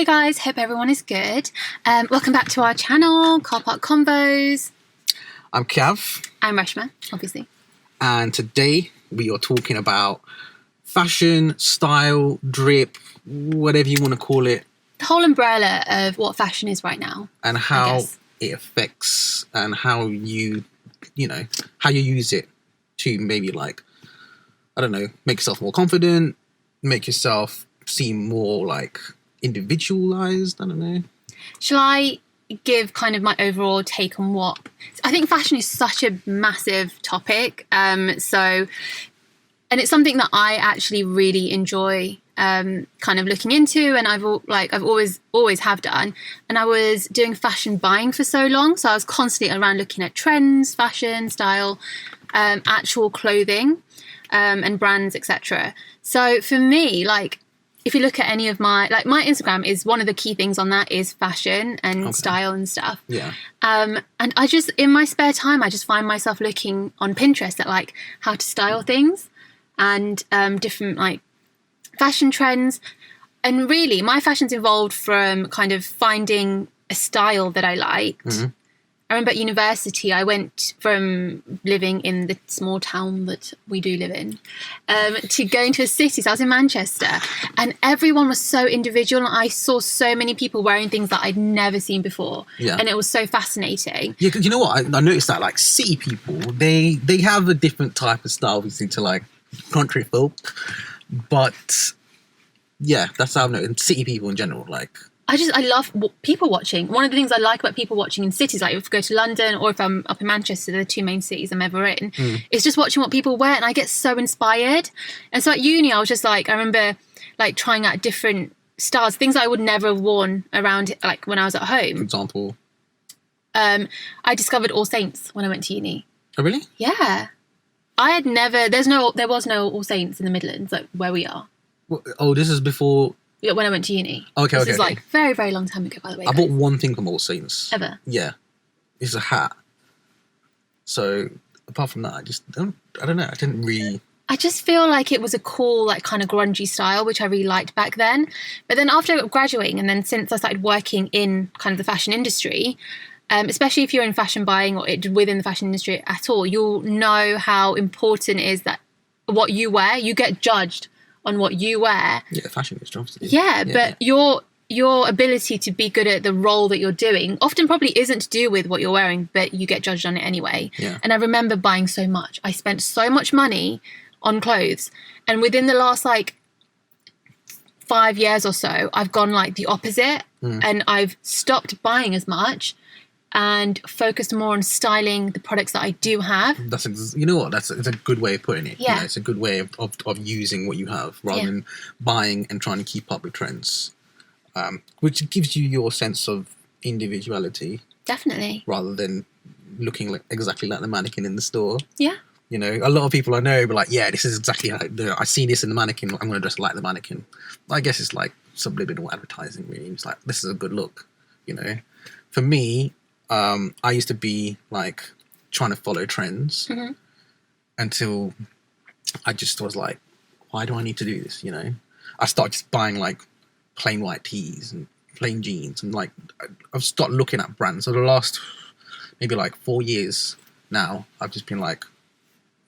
guys, hope everyone is good. Welcome back to our channel, Car Park Convos. I'm Cav. I'm RESHMA, obviously. And today we are talking about fashion, style, drip, whatever you want to call it. The whole umbrella of what fashion is right now. And how it affects and how you use it to maybe make yourself more confident, make yourself seem more individualized. I don't know. Shall I give kind of my overall take on what I think fashion is such a massive topic. And it's something that I actually really enjoy kind of looking into, and I've always have done. And I was doing fashion buying for so long, so I was constantly around looking at trends, fashion, style, actual clothing, and brands, etc. So for me, if you look at any of my Instagram is one of the key things on that is fashion and style and stuff. Yeah. And I just, in my spare time, I just find myself looking on Pinterest at how to style things and different fashion trends. And really my fashion's evolved from kind of finding a style that I liked. Mm-hmm. I remember at university, I went from living in the small town that we do live in to going to a city. So I was in Manchester, and everyone was so individual. And I saw so many people wearing things that I'd never seen before. Yeah. And it was so fascinating. Yeah, you know what? I noticed that city people, they have a different type of style, obviously, to country folk. But yeah, that's how I've noticed. City people in general, I love people watching. One of the things I like about people watching in cities, if I go to London or if I'm up in Manchester, the two main cities I'm ever in, is just watching what people wear, and I get so inspired. And so at uni, I was just I remember trying out different styles, things I would never have worn around when I was at home. For example? I discovered All Saints when I went to uni. Oh, really? Yeah. I had never, there was no All Saints in the Midlands, where we are. Oh, this is before... Yeah, when I went to uni. Okay. This is very, very long time ago, by the way. I bought one thing from All Saints. Ever? Yeah. It's a hat. So, apart from that, I don't know. I didn't really... I just feel like it was a cool, kind of grungy style, which I really liked back then. But then after graduating, and then since I started working in kind of the fashion industry, especially if you're in fashion buying or within the fashion industry at all, you'll know how important it is that what you wear, you get judged on what you wear. Yeah, fashion is obviously. Yeah, but your ability to be good at the role that you're doing often probably isn't to do with what you're wearing, but you get judged on it anyway. Yeah. And I remember buying so much. I spent so much money on clothes, and within the last 5 years or so, I've gone the opposite, and I've stopped buying as much and focused more on styling the products that I do have. You know what? It's a good way of putting it. Yeah. It's a good way of using what you have rather than buying and trying to keep up with trends, which gives you your sense of individuality. Definitely. Rather than looking exactly like the mannequin in the store. Yeah. You know, a lot of people I know be yeah, this is exactly how I see this in the mannequin. I'm going to dress like the mannequin. I guess it's subliminal advertising, really. It's this is a good look, you know. For me, I used to be trying to follow trends until I just was why do I need to do this? You know, I started just buying plain white tees and plain jeans, and I've started looking at brands. So the last maybe 4 years now, I've just been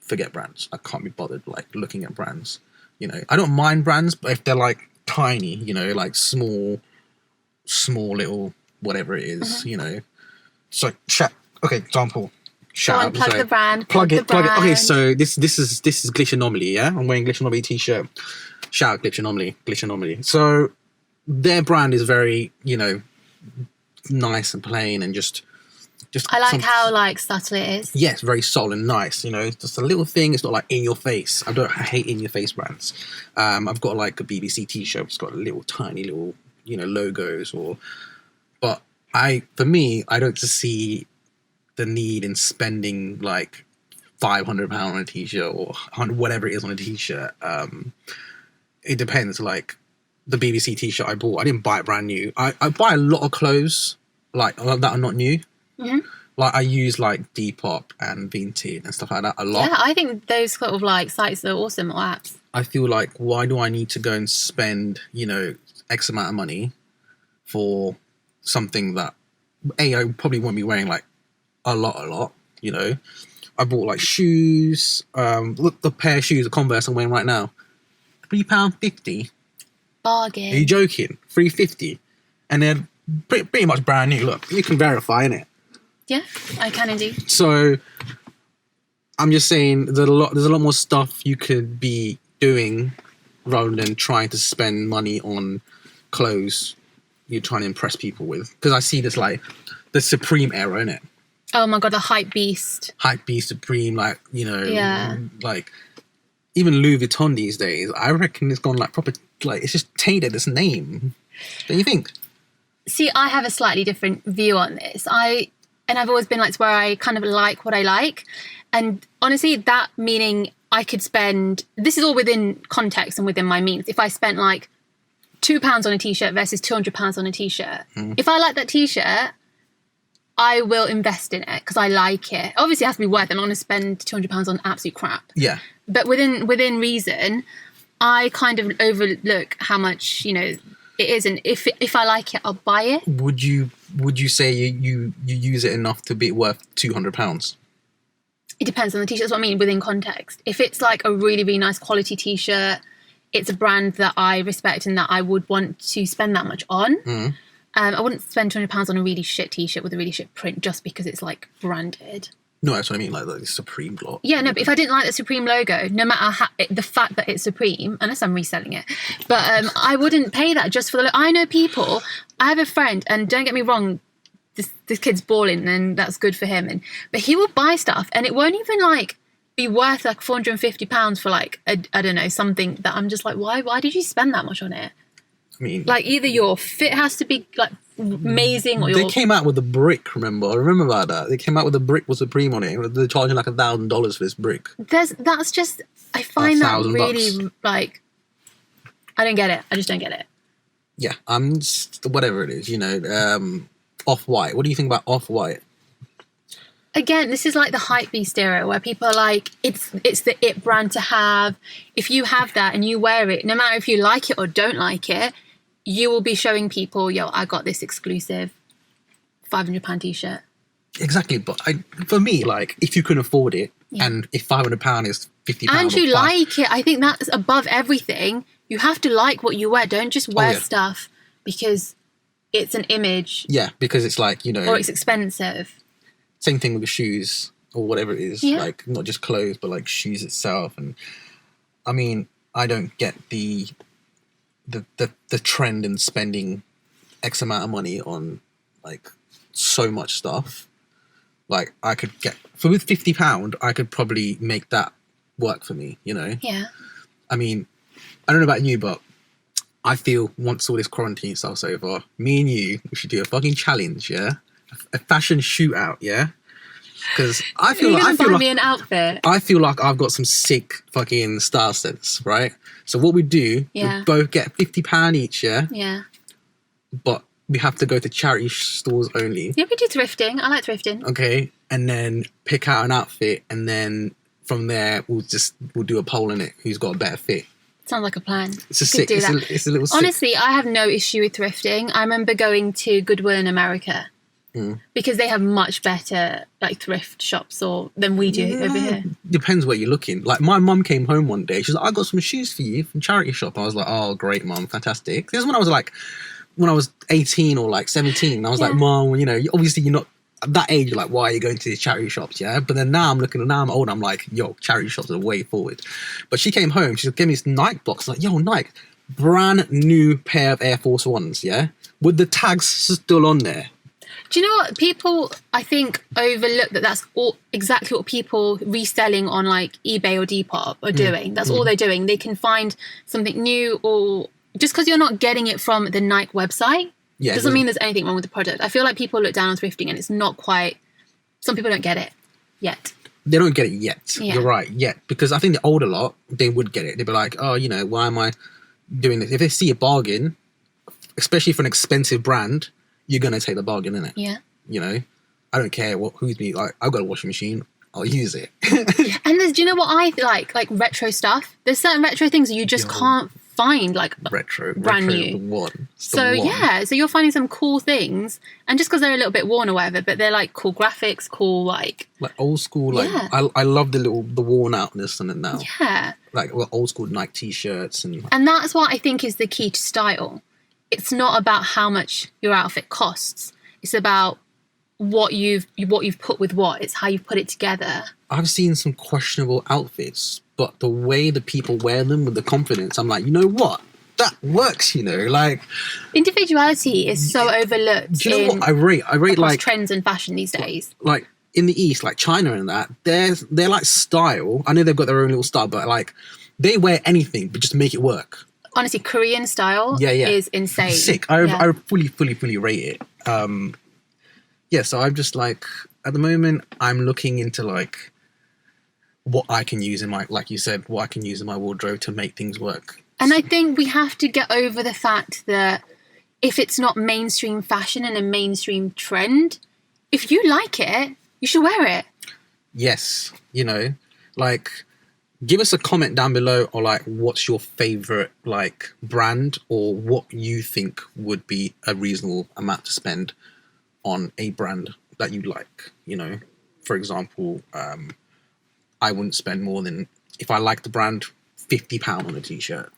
forget brands. I can't be bothered looking at brands. You know, I don't mind brands, but if they're tiny, you know, small little whatever it is, you know. So, example. Shout out. Plug the brand. Plug it. Okay, so this is Glitch Anomaly, yeah? I'm wearing Glitch Anomaly t-shirt. Shout out Glitch Anomaly. So, their brand is very, you know, nice and plain and just I like how subtle it is. Yes, very subtle and nice. You know, it's just a little thing. It's not in your face. I hate in your face brands. I've got a BBC t-shirt. It's got tiny little, you know, logos but for me, I don't see the need in spending £500 on a t-shirt or whatever it is on a t-shirt. It depends. The BBC t-shirt I bought, I didn't buy it brand new. I buy a lot of clothes that are not new. Mm-hmm. I use Depop and Vinted and stuff like that a lot. Yeah, I think those sort of sites are awesome, or apps. I feel why do I need to go and spend, you know, X amount of money for something that I probably won't be wearing like a lot, you know. I bought like shoes. Look, the pair of shoes, the Converse I'm wearing right now, £3.50. Bargain. Are you joking? £3.50, and they're pretty much brand new. Look, you can verify, innit? Yeah, I can indeed. So I'm just saying there's a lot more stuff you could be doing rather than trying to spend money on clothes you're trying to impress people with. Because I see this like the Supreme era, innit? Oh my god, the hype beast. Hype beast, Supreme, like, you know, Yeah. like even Louis Vuitton these days, I reckon it's gone like proper, like it's just tainted its name. Don't you think? See, I have a slightly different view on this. I've always been like to where I kind of like what I like. And honestly, that meaning I could spend, this is all within context and within my means. If I spent like £2 on a t-shirt versus £200 on a t-shirt, if I like that t-shirt, I will invest in it because I like it. Obviously, it has to be worth it. I'm not going to spend £200 on absolute crap. Yeah. But within reason, I kind of overlook how much, you know, it is. And if I like it, I'll buy it. Would you say you use it enough to be worth £200? It depends on the t-shirt. That's what I mean, within context. If it's like a really, really nice quality t-shirt, it's a brand that I respect and that I would want to spend that much on. I wouldn't spend £200 on a really shit t-shirt with a really shit print just because it's like branded. No, that's what I mean, like the Supreme lot. Yeah, no, but if I didn't like the Supreme logo, no matter the fact that it's Supreme, unless I'm reselling it, but I wouldn't pay that just for the logo. I know people, I have a friend, and don't get me wrong, this kid's balling and that's good for him, but he will buy stuff and it won't even like be worth like £450 for like, I don't know, something that I'm just like, why did you spend that much on it? I mean, like either your fit has to be like amazing or they came out with a brick, remember? I remember about that. They came out with a brick with Supreme on it. They're charging like $1,000 for this brick. That's just, I find that really $1,000. like, I don't get it. I just don't get it. Yeah, whatever it is, you know, Off-White. What do you think about Off-White? Again, this is like the hype beast era where people are like, it's the it brand to have. If you have that and you wear it, no matter if you like it or don't like it, you will be showing people, yo, I got this exclusive £500 t-shirt. Exactly, but for me, like, if you can afford it, and if £500 is £50, and you like it, I think that's above everything. You have to like what you wear. Don't just wear stuff because it's an image. Yeah, because it's like, you know, or it's expensive. Same thing with the shoes or whatever it is, like not just clothes, but like shoes itself. And I mean, I don't get the trend in spending X amount of money on like so much stuff. Like I could get with £50, I could probably make that work for me, you know? Yeah. I mean, I don't know about you, but I feel once all this quarantine stuff's over, me and you, we should do a fucking challenge, yeah? A fashion shootout, yeah? Because I feel me an outfit. I feel like I've got some sick fucking style sense, right? So what we do, we both get £50 each, yeah? Yeah. But we have to go to charity stores only. Yeah, we do thrifting. I like thrifting. Okay, and then pick out an outfit, and then from there we'll do a poll in it who's got a better fit. Sounds like a plan. It's a sick. It's a little sick. Honestly, I have no issue with thrifting. I remember going to Goodwill in America because they have much better like thrift shops than we do over here. Depends where you're looking. Like my mum came home one day. She's like, "I got some shoes for you from charity shop." I was like, "Oh, great, mum, fantastic." This is when I was 18 or like 17. I was like, "Mom, you know, obviously you're not." At that age, you're like, why are you going to these charity shops, yeah? But then now I'm old, I'm like, yo, charity shops are way forward. But she came home, she gave me this Nike box, like, yo, Nike, brand new pair of Air Force Ones, yeah? With the tags still on there. Do you know what? People, I think, overlook that's exactly what people reselling on like eBay or Depop are doing. That's all they're doing. They can find something new, or just because you're not getting it from the Nike website, doesn't mean there's anything wrong with the product. I feel like people look down on thrifting and it's not quite... Some people don't get it yet. They don't get it yet. Yeah. You're right, yet. Because I think the older lot, they would get it. They'd be like, oh, you know, why am I doing this? If they see a bargain, especially for an expensive brand, you're going to take the bargain, innit? Yeah. You know? I don't care who's me. Like, I've got a washing machine. I'll use it. And do you know what I like? Like retro stuff. There's certain retro things that you just can't find like retro brand retro new. The one. It's the So one. yeah, so you're finding some cool things, and just because they're a little bit worn or whatever, but they're like cool graphics, cool like old school. Like Yeah. I love the worn outness on it now. yeah. Like old school Nike t-shirts and And that's what I think is the key to style. It's not about how much your outfit costs. It's about what you've put with what. It's how you've put it together. I've seen some questionable outfits, but the way the people wear them with the confidence, I'm like, you know what? That works, you know, like Individuality is so overlooked. do you know what I rate across like trends and fashion these days. like in the East, like China and that, they're like style. I know they've got their own little style, but like they wear anything but just make it work. Honestly, Korean style is insane. Sick. I fully rate it. Yeah, so I'm just like at the moment I'm looking into like what I can use in my, like you said, what I can use in my wardrobe to make things work. And I think we have to get over the fact that if it's not mainstream fashion and a mainstream trend, if you like it, you should wear it. Yes, you know, like give us a comment down below or like what's your favorite like brand or what you think would be a reasonable amount to spend on a brand that you like. You know, for example, I wouldn't spend more than, if I like the brand, £50 on a t-shirt.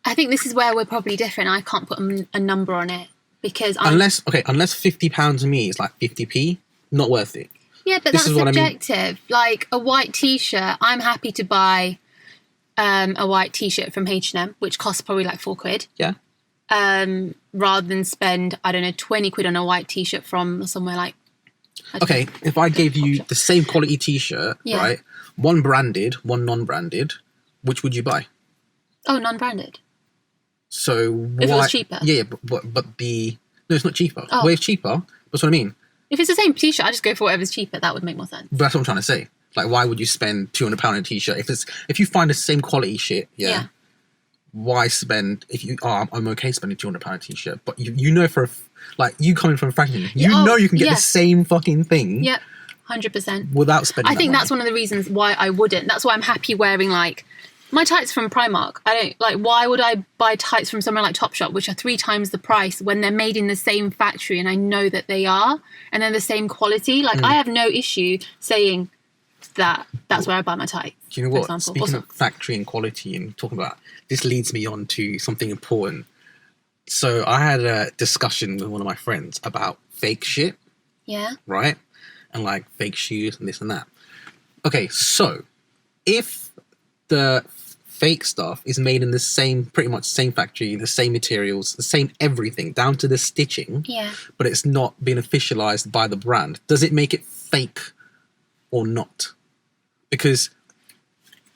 I think this is where we're probably different. I can't put a number on it because unless £50 to me is like 50p, not worth it. Yeah, but This that's is what I mean. subjective. Like a white t-shirt, I'm happy to buy a white t-shirt from H&M, which costs probably like £4. Yeah. Rather than spend, I don't know, 20 quid on a white t-shirt from somewhere like... Okay, if I gave you the same quality t-shirt, right, one branded, one non-branded, which would you buy? Oh, non-branded. So if it was cheaper? Yeah, but no, it's not cheaper. Oh. Well, it's cheaper. That's what I mean. If it's the same t-shirt, I just go for whatever's cheaper. That would make more sense. But that's what I'm trying to say. Like, why would you spend £200 on a t-shirt if you find the same quality shit? Yeah. Why spend I'm okay spending £200 on a t-shirt, but you know like you coming from fashion, you know you can get the same fucking thing. Yep, 100%. Without spending. I think that's one of the reasons why I wouldn't. That's why I'm happy wearing like my tights from Primark. I don't like. Why would I buy tights from somewhere like Topshop, which are 3 times the price when they're made in the same factory and I know that they are, and they're the same quality? Like I have no issue saying that's where I buy my tights. Do you know what? Speaking of factory and quality and talking about this, leads me on to something important. So I had a discussion with one of my friends about fake shit. Yeah. Right? And like fake shoes and this and that. Okay, so if the fake stuff is made in the pretty much same factory, the same materials, the same everything, down to the stitching, but it's not been officialized by the brand, does it make it fake or not? Because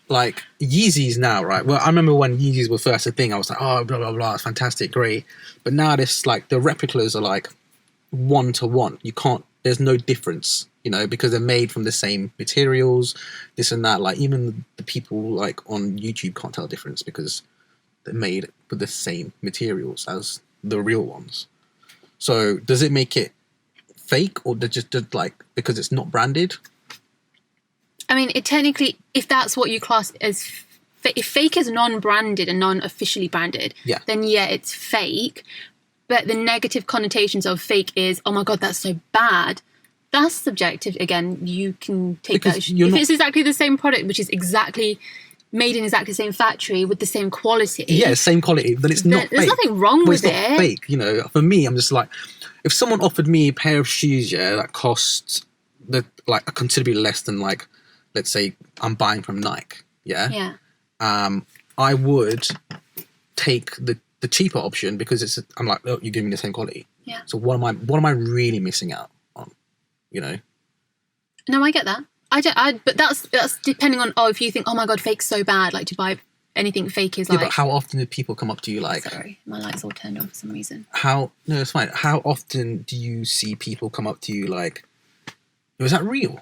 like Yeezys now, right? Well, I remember when Yeezys were first a thing, I was like, oh, blah, blah, blah, it's fantastic, great. But now this, like, the replicas are like 1-to-1. You can't, there's no difference, you know, because they're made from the same materials, this and that. Like, even the people, like, on YouTube can't tell the difference because they're made with the same materials as the real ones. So, does it make it fake or just like, because it's not branded? I mean, it technically, if that's what you class as, if fake is non-branded and non-officially branded, then it's fake. But the negative connotations of fake is, oh my God, that's so bad. That's subjective. Again, you can take that. If it's exactly the same product, which is exactly made in exactly the same factory with the same quality. Yeah, same quality, then it's not fake. There's nothing wrong with it. It's not fake, you know. For me, I'm just like, if someone offered me a pair of shoes, that costs like considerably less than like, let's say I'm buying from Nike, I would take the cheaper option because I'm like, oh, you're giving me the same quality. Yeah. So what am I really missing out on? You know? No, I get that. But that's depending on, if you think, oh my God, fake's so bad, like to buy anything fake is like... but how often do people come up to you like... Sorry, my light's all turned on for some reason. No, it's fine. How often do you see people come up to you like, is that real?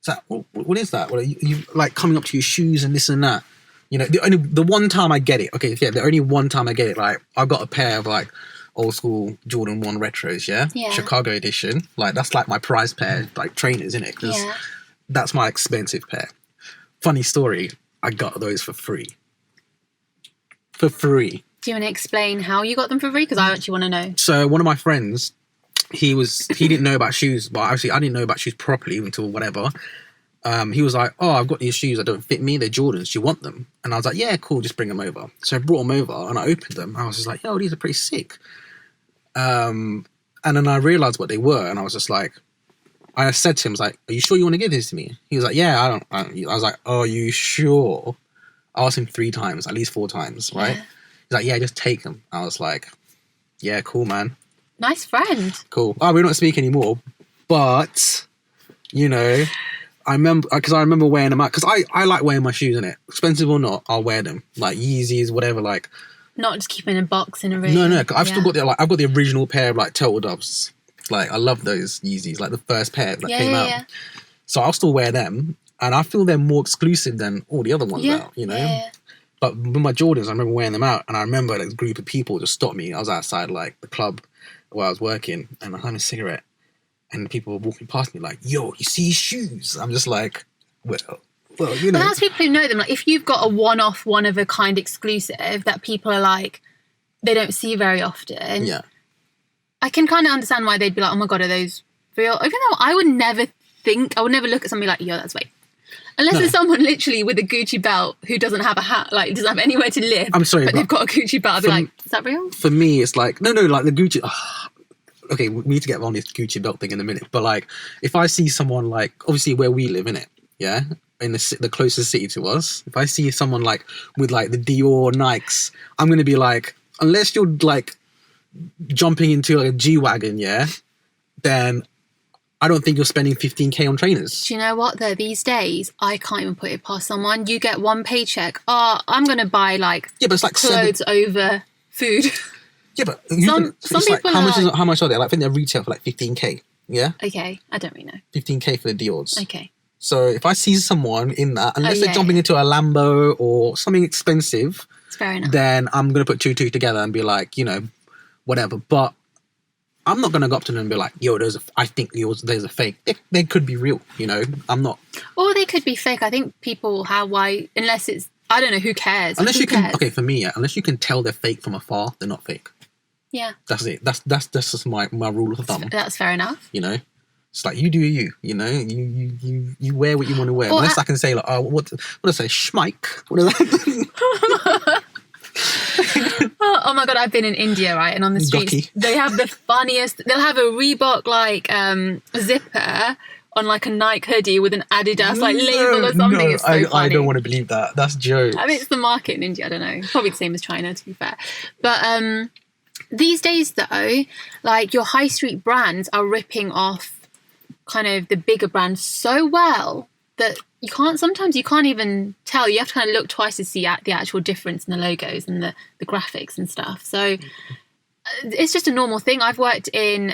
Is that, what is that? What are you like coming up to your shoes and this and that? You know, the one time I get it, the only one time I get it, like, I've got a pair of like old school Jordan 1 retros, Chicago edition. Like, that's like my prize pair, like trainers, isn't it? Because that's my expensive pair. Funny story, I got those for free. for free. Do you want to explain how you got them for free? Because I actually want to know. So one of my friends, he didn't know about shoes, but actually I didn't know about shoes properly until whatever. He was like, oh, I've got these shoes that don't fit me. They're Jordans. Do you want them? And I was like, yeah, cool. Just bring them over. So I brought them over and I opened them. I was just like, yo, these are pretty sick. And then I realized what they were. And I was just like, I said to him, I was like, are you sure you want to give this to me? He was like, yeah, I was like, oh, are you sure? I asked him 3 times, at least 4 times, right? Yeah. He's like, yeah, just take them. I was like, yeah, cool, man. Nice friend. Cool. Oh, we don't speak anymore. But, you know, I remember wearing them out. Because I like wearing my shoes, innit? Expensive or not, I'll wear them. Like Yeezys, whatever, like. Not just keeping a box in a room. No. I've still got I've got the original pair of like Turtle Doves. Like, I love those Yeezys, like the first pair that came out. Yeah. So I'll still wear them. And I feel they're more exclusive than all the other ones out, you know? Yeah. But with my Jordans, I remember wearing them out. And I remember like, a group of people just stopped me. I was outside like the club where I was working. And I was having a cigarette. And people were walking past me like, yo, you see his shoes? I'm just like, well, you know. But that's people who know them. Like, if you've got a one-off, one-of-a-kind exclusive that people are like, they don't see very often. Yeah. I can kind of understand why they'd be like, oh my God, are those real? Even though I would never look at somebody like, yo, that's fake. Unless there's someone literally with a Gucci belt who doesn't have a hat, like doesn't have anywhere to live. I'm sorry, but they've got a Gucci belt. I'd be like, is that real? For me, it's like, no, like the Gucci. Okay, we need to get on this Gucci belt thing in a minute. But like, if I see someone like, obviously where we live, innit? Yeah? In the closest city to us, if I see someone like with like the Dior Nikes, I'm going to be like, unless you're like jumping into like a G-Wagon, yeah, then I don't think you're spending 15k on trainers. Do you know what though? These days, I can't even put it past someone. You get one paycheck. Oh, I'm going to buy like, but it's like clothes over food. Yeah, but some people like, how much are they? Like, I think they're retail for like 15k. Yeah. Okay, I don't really know. 15k for the Dior's. Okay. So if I see someone in that, unless they're jumping into a Lambo or something expensive, it's fair enough. Then I'm gonna put two together and be like, you know, whatever. But I'm not gonna go up to them and be like, yo, there's a fake. They could be real, you know. I'm not. Or they could be fake. I think people unless it's, I don't know, who cares? Unless you can, okay, for me, yeah, unless you can tell they're fake from afar, they're not fake. Yeah. That's it. That's just my rule of thumb. That's fair enough. You know? It's like, you do you know? You wear what you want to wear. Unless I can say, like, oh, what do I say? Schmike? What is that? Oh my God, I've been in India, right? And on the streets, they have the funniest, they'll have a Reebok, like, zipper on, like, a Nike hoodie with an Adidas, like, label or something. It's so funny. I don't want to believe that. That's jokes. I mean, it's the market in India, I don't know. Probably the same as China, to be fair. But, these days, though, like, your high street brands are ripping off kind of the bigger brands so well that sometimes you can't even tell. You have to kind of look twice to see the actual difference in the logos and the graphics and stuff. So it's just a normal thing. I've worked in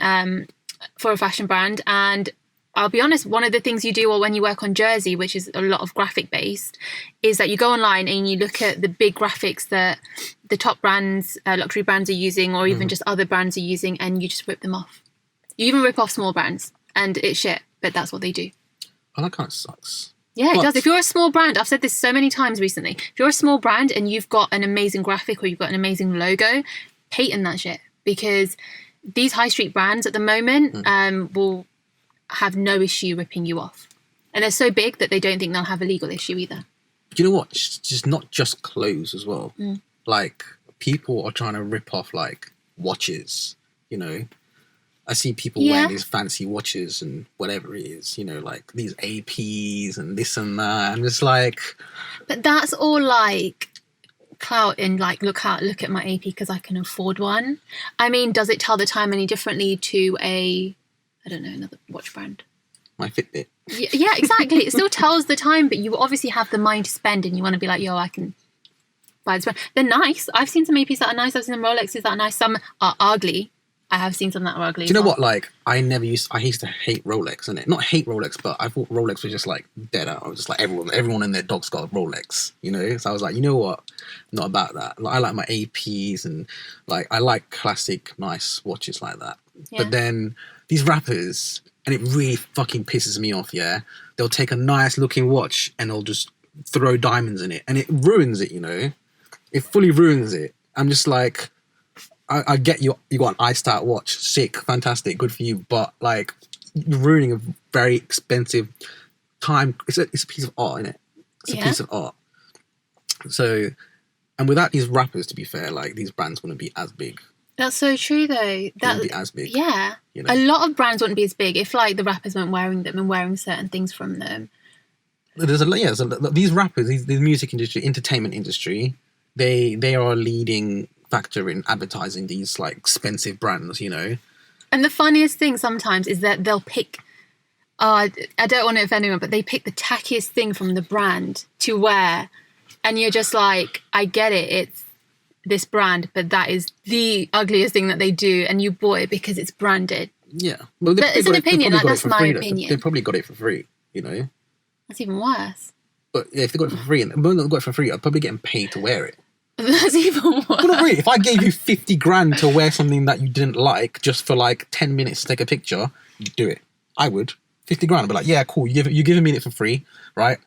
for a fashion brand, and I'll be honest, one of the things you do when you work on Jersey, which is a lot of graphic based, is that you go online and you look at the big graphics that the top brands, luxury brands are using, or even just other brands are using, and you just rip them off. You even rip off small brands, and it's shit, but that's what they do. Oh, that kind of sucks. Yeah, it does. If you're a small brand, I've said this so many times recently, if you're a small brand and you've got an amazing graphic or you've got an amazing logo, patent that shit, because these high street brands at the moment will have no issue ripping you off. And they're so big that they don't think they'll have a legal issue either. Do you know what? It's just not just clothes as well. Like, people are trying to rip off, like, watches, you know. I see people wearing these fancy watches and whatever it is, you know, like these APs and this and that. I'm just like... But that's all, like, clout in, like, look at my AP because I can afford one. I mean, does it tell the time any differently to another watch brand? My Fitbit. Yeah, exactly. It still tells the time, but you obviously have the money to spend and you want to be like, yo, I can buy this brand. They're nice. I've seen some APs that are nice. I've seen some Rolexes that are nice. Some are ugly. I have seen some that are ugly. Do you know what? Like, I used to hate Rolex, innit? Not hate Rolex, but I thought Rolex was just like dead out. I was just like, everyone and their dog's got a Rolex, you know? So I was like, you know what? Not about that. Like, I like my APs and like, I like classic, nice watches like that. Yeah. But then these rappers, and it really fucking pisses me off, yeah? They'll take a nice looking watch and they'll just throw diamonds in it and it ruins it, you know? It fully ruins it. I'm just like, I get you got an iced out watch, sick, fantastic, good for you, but like you're ruining a very expensive time. It's a piece of art, isn't it? It's a piece of art. So, and without these rappers, to be fair, like these brands wouldn't be as big. That's so true, though. That wouldn't be as big. Yeah, you know? A lot of brands wouldn't be as big if like the rappers weren't wearing them and wearing certain things from them. There's these rappers, the music industry, entertainment industry, they are a leading factor in advertising these like expensive brands, you know. And the funniest thing sometimes is that they'll pick. I don't want to offend anyone, but they pick the tackiest thing from the brand to wear, and you're just like, I get it, it's this brand, but that is the ugliest thing that they do, and you bought it because it's branded. Yeah, well, but it's an opinion. Like, that's my opinion. They probably got it for free, you know. That's even worse. But yeah, if they got it for free, and they got it for free, I'd probably getting paid to wear it. That's even worse. Well, not really. If I gave you 50 grand to wear something that you didn't like just for like 10 minutes to take a picture, you'd do it. I would. 50 grand. I'd be like, yeah, cool. You're giving me it for free, right?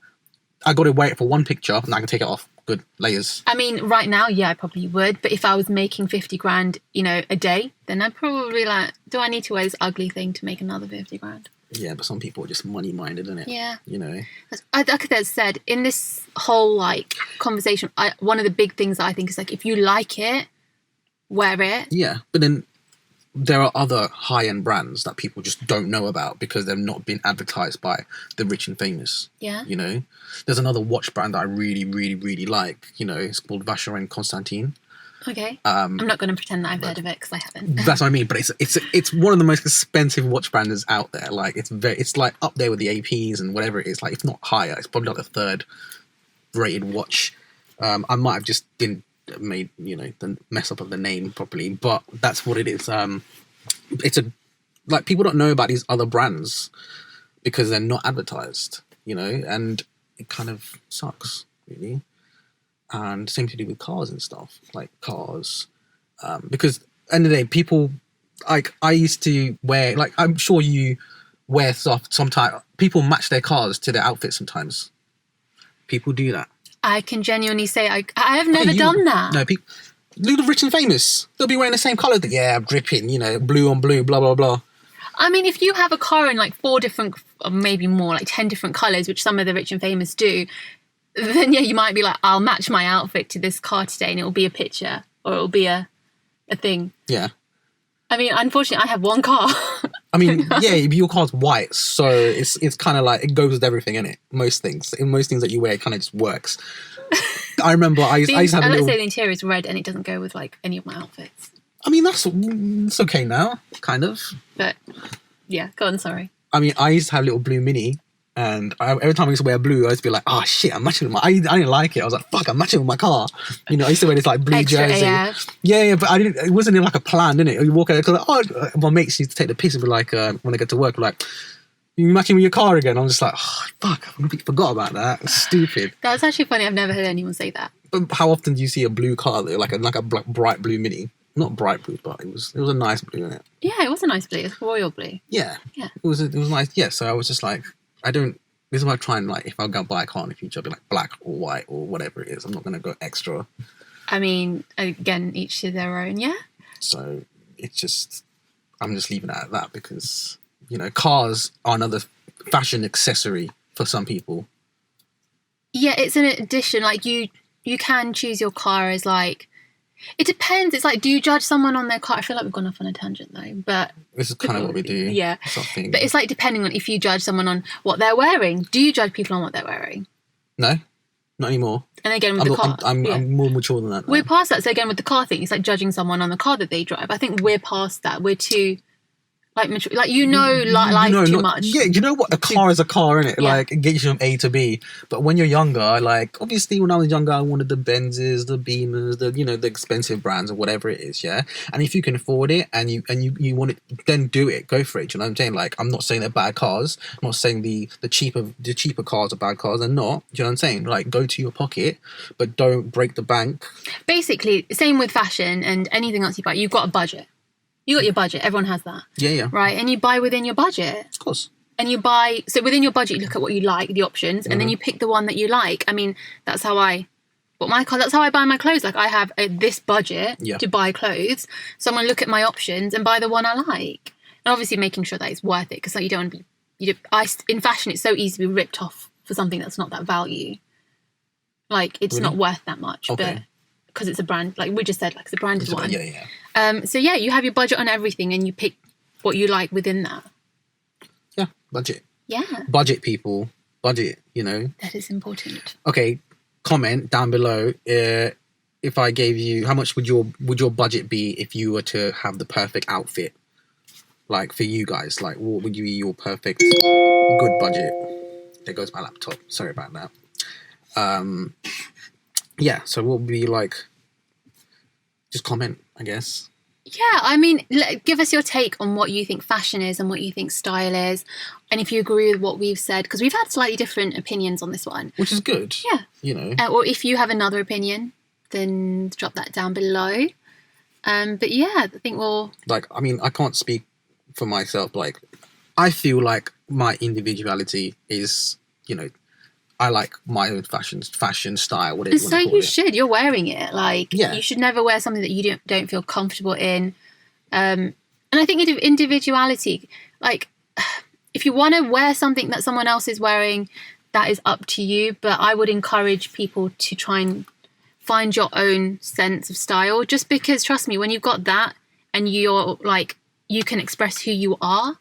I got to wear it for one picture and I can take it off. Good. Layers. I mean, right now, yeah, I probably would. But if I was making 50 grand, you know, a day, then I'd probably like, do I need to wear this ugly thing to make another 50 grand? Yeah, but some people are just money-minded, isn't it? Yeah. You know? Like I said, in this whole, like, conversation, one of the big things that I think is, like, if you like it, wear it. Yeah, but then there are other high-end brands that people just don't know about because they've not been advertised by the rich and famous. Yeah. You know? There's another watch brand that I really, really, really like. You know, it's called Vacheron Constantin. Okay. I'm not going to pretend that I've heard of it because I haven't. That's what I mean. But it's one of the most expensive watch brands out there. Like it's like up there with the APs and whatever it is. Like if not higher, it's probably like the third rated watch. I might have just didn't made the mess up of the name properly, but that's what it is. It's like people don't know about these other brands because they're not advertised. You know, and it kind of sucks really. And same to do with cars and stuff, like cars. Because at the end of the day, people, like, I used to wear, like, I'm sure you wear stuff sometimes. People match their cars to their outfits sometimes. People do that. I can genuinely say I have never done that. No, people, look at the rich and famous. They'll be wearing the same colour. Yeah, dripping, you know, blue on blue, blah, blah, blah. I mean, if you have a car in, like, 4 different, or maybe more, like 10 different colours, which some of the rich and famous do, then yeah, you might be like, I'll match my outfit to this car today and it'll be a picture or it'll be a thing. Yeah. I mean, unfortunately, I have one car. I mean, yeah, your car's white, so it's kind of like, it goes with everything, innit? Most things. In most things that you wear, it kind of just works. I remember I used to have let's say the interior is red and it doesn't go with, like, any of my outfits. I mean, it's okay now, kind of. But, yeah, go on, sorry. I mean, I used to have a little blue Mini. And every time I used to wear blue, I used to be like, oh shit, I'm matching with I didn't like it. I was like, fuck, I'm matching with my car. You know, I used to wear this like blue Extra jersey. AF. Yeah, but it wasn't in like a plan, didn't it? You walk out, because like, my mates used to take the piss and be like, when they get to work, like, you matching with your car again? I'm just like, oh, fuck, I forgot about that. It's stupid. That's actually funny. I've never heard anyone say that. But how often do you see a blue car, like a bright blue Mini? Not bright blue, but it was a nice blue, wasn't it? Yeah, it was a nice blue. It was royal blue. Yeah. It was nice. Yeah, so I was just like, this is why I try and, like, if I go buy a car in the future, I'll be like black or white or whatever it is. I'm not going to go extra. I mean, again, each to their own, yeah? So it's just, I'm just leaving it at that because, you know, cars are another fashion accessory for some people. Yeah, it's an addition. Like, you can choose your car as, like, it depends. It's like, do you judge someone on their car? I feel like we've gone off on a tangent though, but this is kind of what we do. Yeah, but it's like depending on if you judge someone on what they're wearing. Do you judge people on what they're wearing? No, not anymore. And again, with the car, I'm more mature than that now. We're past that. So again, with the car thing, it's like judging someone on the car that they drive. I think we're past that. We're too like mature. Like life too much. Yeah, you know what? A car is a car, innit? Yeah. Like it gets you from A to B. But when you're younger, like obviously when I was younger, I wanted the Benzes, the Beamers, the expensive brands or whatever it is, yeah. And if you can afford it and you want it, then do it. Go for it. Do you know what I'm saying? Like I'm not saying they're bad cars. I'm not saying the cheaper cars are bad cars. They're not. Do you know what I'm saying? Like go to your pocket, but don't break the bank. Basically, same with fashion and anything else you buy. You've got a budget. You got your budget. Everyone has that. Yeah. Right? And you buy within your budget. Of course. And you buy... So within your budget, you look at what you like, the options, and then you pick the one that you like. I mean, that's how I But that's how I buy my clothes. Like I have this budget Yeah. to buy clothes, so I'm gonna look at my options and buy the one I like. And obviously making sure that it's worth it, because like you don't want to be. In fashion, it's so easy to be ripped off for something that's not that value. Like it's not worth that much, but because it's a brand, like we just said, like it's a branded one. Yeah. So yeah, you have your budget on everything, and you pick what you like within that. Yeah, budget. Yeah. Budget, people. Budget, That is important. Okay, comment down below. If I gave you, how much would your budget be if you were to have the perfect outfit? Like for you guys, like what would be your perfect good budget? There goes my laptop. Sorry about that. Yeah, so what would be like? Just comment, I guess. Yeah, I mean, give us your take on what you think fashion is and what you think style is, and if you agree with what we've said, because we've had slightly different opinions on this one, which is good. Yeah, or if you have another opinion, then drop that down below. But yeah, I think we'll. Like, I mean, I can't speak for myself. Like, I feel like my individuality is, I like my own fashion style, whatever. So you should. You're wearing it. Like, yeah. You should never wear something that you don't feel comfortable in. And I think individuality, like, if you want to wear something that someone else is wearing, that is up to you. But I would encourage people to try and find your own sense of style. Just because, trust me, when you've got that and you're like, you can express who you are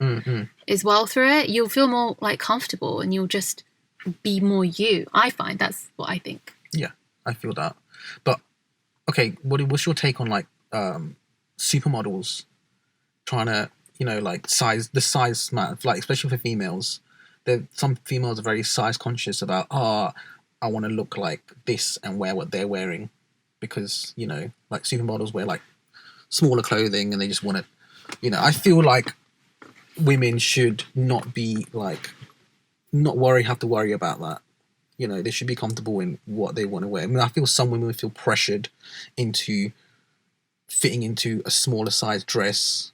as well through it, you'll feel more like comfortable, and you'll just be more you. I find that's what I think. Yeah, I feel that. But okay, what's your take on like supermodels trying to like the size matter, like especially for females? Some females are very size conscious about I want to look like this and wear what they're wearing, because like supermodels wear like smaller clothing and they just want to I feel like women should not be like have to worry about that. They should be comfortable in what they want to wear. I mean, I feel some women feel pressured into fitting into a smaller size dress,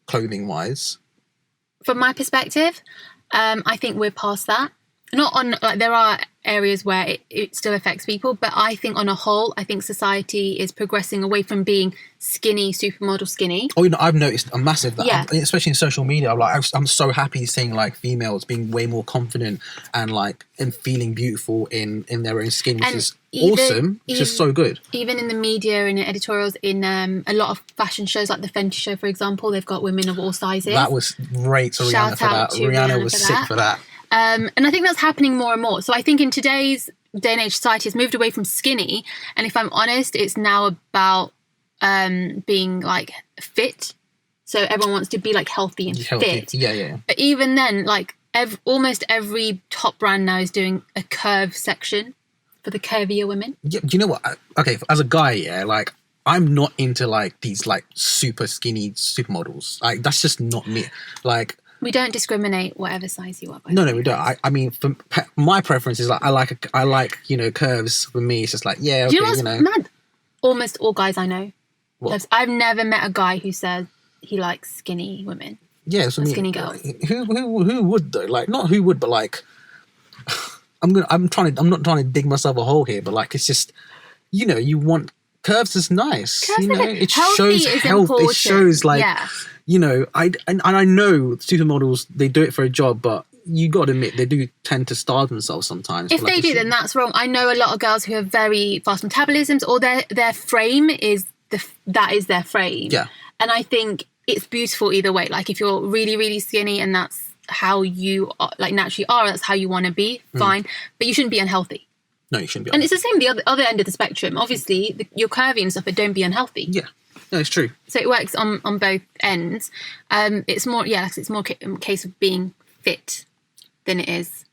clothing wise. From my perspective, I think we're past that. Not on, like, there are areas where it still affects people, but I think on a whole, I think society is progressing away from being skinny, supermodel skinny. Oh, I've noticed a massive that, yeah. Especially in social media. I'm so happy seeing like females being way more confident and feeling beautiful in their own skin, which is awesome. It's just so good. Even in the media and in editorials, in a lot of fashion shows, like the Fenty show, for example, they've got women of all sizes. That was great to Rihanna for that. Rihanna was sick for that. And I think that's happening more and more. So I think in today's day and age, society has moved away from skinny. And if I'm honest, it's now about being like fit. So everyone wants to be like healthy and fit. Yeah. But even then, like almost every top brand now is doing a curve section for the curvier women. Yeah, do you know what? Okay, as a guy, yeah, like I'm not into like these like super skinny supermodels. Like that's just not me. Like. We don't discriminate whatever size you are. No, we don't. I mean, my preference is like I like curves. For me, it's just like okay, Do you know what's mad? Almost all guys I know. What? I've never met a guy who says he likes skinny women. Yeah, so skinny girls. Who would though? Like not who would, but like I'm not trying to dig myself a hole here, but like it's just you want curves is nice. Curves it shows health. Important. It shows like. Yeah. I know supermodels, they do it for a job, but you got to admit they do tend to starve themselves sometimes. If they do, then that's wrong. I know a lot of girls who have very fast metabolisms, or their frame is that is their frame. Yeah. And I think it's beautiful either way. Like if you're really, really skinny and that's how you are, like naturally are, that's how you want to be, fine. But you shouldn't be unhealthy. No, you shouldn't be. And it's the same the other end of the spectrum. Obviously, you're curvy and stuff, but don't be unhealthy. Yeah. No, it's true. So it works on both ends. It's more, it's more a case of being fit than it is.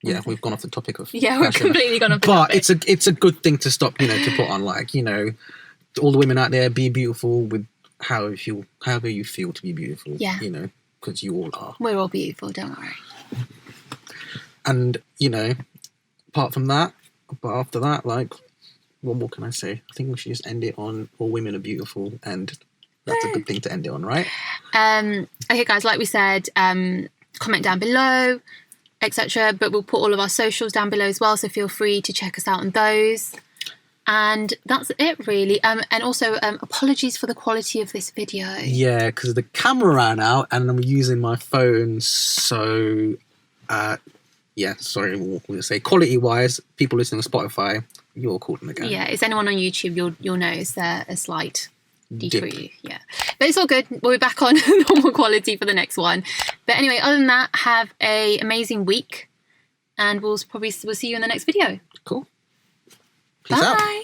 Yeah, we've gone off the topic of we've fashion. completely gone off the topic. But it's a good thing to stop, to put on like, all the women out there, be beautiful with however you feel to be beautiful. Yeah. Because you all are. We're all beautiful, don't worry. And, apart from that, but after that, like, what more can I say? I think we should just end it on all women are beautiful, and that's a good thing to end it on, right? Okay, guys, like we said, comment down below. etc. But we'll put all of our socials down below as well, so feel free to check us out on those. And that's it, really. And also, apologies for the quality of this video. Yeah, because the camera ran out and I'm using my phone. So, yeah, sorry, we'll say quality-wise, people listening to Spotify, you're calling again. Yeah, is anyone on YouTube, you'll notice a slight decrease. Yeah, but it's all good. We'll be back on normal quality for the next one. But anyway, other than that, have a amazing week, and we'll see you in the next video. Cool. Peace out. Bye.